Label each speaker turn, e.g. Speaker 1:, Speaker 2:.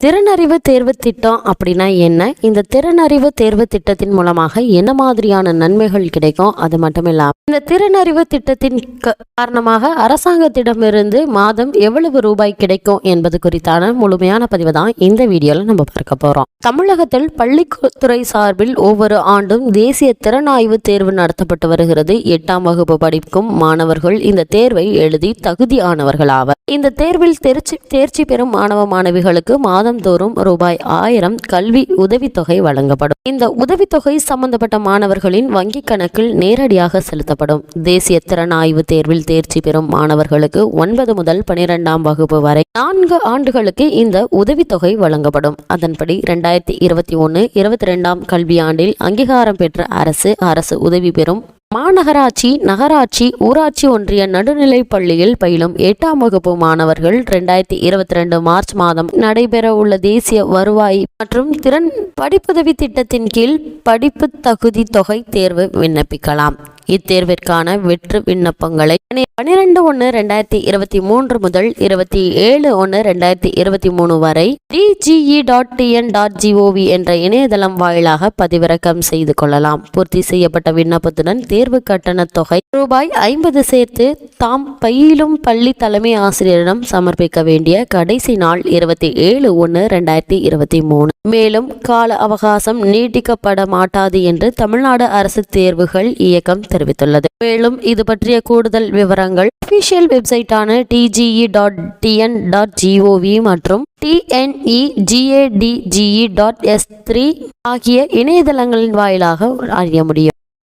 Speaker 1: திறனறிவு தேர்வு திட்டம் அப்படின்னா என்ன? இந்த திறனறிவு தேர்வு திட்டத்தின் மூலமாக என்ன மாதிரியான நன்மைகள் கிடைக்கும்? அது மட்டும் இல்லாமல் இந்த திறனறிவு திட்டத்தின் காரணமாக அரசாங்கத்திடமிருந்து மாதம் எவ்வளவு ரூபாய் கிடைக்கும் என்பது குறித்தான முழுமையான பதிவு தான் இந்த வீடியோல நம்ம பார்க்க போறோம். தமிழகத்தில் பள்ளித்துறை சார்பில் ஒவ்வொரு ஆண்டும் தேசிய திறனாய்வு தேர்வு நடத்தப்பட்டு வருகிறது. 8ஆம் வகுப்பு படிக்கும் மாணவர்கள் இந்த தேர்வை எழுதி தகுதியானவர்கள் ஆவர். இந்த தேர்வில் தேர்ச்சி பெறும் மாணவ மாணவிகளுக்கு மாதந்தோறும் ரூபாய் 1000 கல்வி உதவித்தொகை வழங்கப்படும். இந்த உதவித்தொகை சம்பந்தப்பட்ட மாணவர்களின் வங்கிக் கணக்கில் நேரடியாக செலுத்தப்படும். தேசிய திறனாய்வு தேர்வில் தேர்ச்சி பெறும் மாணவர்களுக்கு 9 முதல் 12ஆம் வகுப்பு வரை 4 ஆண்டுகளுக்கு இந்த உதவித்தொகை வழங்கப்படும். அதன்படி 2021-22ஆம் கல்வியாண்டில் அங்கீகாரம் பெற்ற அரசு உதவி பெறும் மாநகராட்சி, நகராட்சி, ஊராட்சி ஒன்றிய நடுநிலைப் பள்ளியில் பயிலும் 8ஆம் வகுப்பு மாணவர்கள் 2022 மார்ச் மாதம் நடைபெற உள்ள தேசிய வருவாய் மற்றும் திறன் படிப்புதவி திட்டத்தின் கீழ் படிப்பு தகுதி தொகை தேர்வு விண்ணப்பிக்கலாம். இத்தேர்விற்கான வெற்று விண்ணப்பங்களை 12/1/2023 முதல் 27/1/2023 வரை dge.tn.gov என்ற இணையதளம் வாயிலாக பதிவிறக்கம் செய்து கொள்ளலாம். பூர்த்தி செய்யப்பட்ட விண்ணப்பத்துடன் தேர்வு கட்டண தொகை ரூபாய் 50 சேர்த்து தாம் பயிலும் பள்ளி தலைமை ஆசிரியரிடம் சமர்ப்பிக்க வேண்டிய கடைசி நாள் 27/1/2023. மேலும் கால அவகாசம் நீட்டிக்கப்பட மாட்டாது என்று தமிழ்நாடு அரசு தேர்வுகள் இயக்கம் தெரிவித்துள்ளது. மேலும் இது பற்றிய கூடுதல் விவரங்கள் அபிஷியல் வெப்சைட்டான dge.tn.gov மற்றும் tnegade.s3 ஆகிய இணையதளங்களின் வாயிலாக அறிய முடியும்.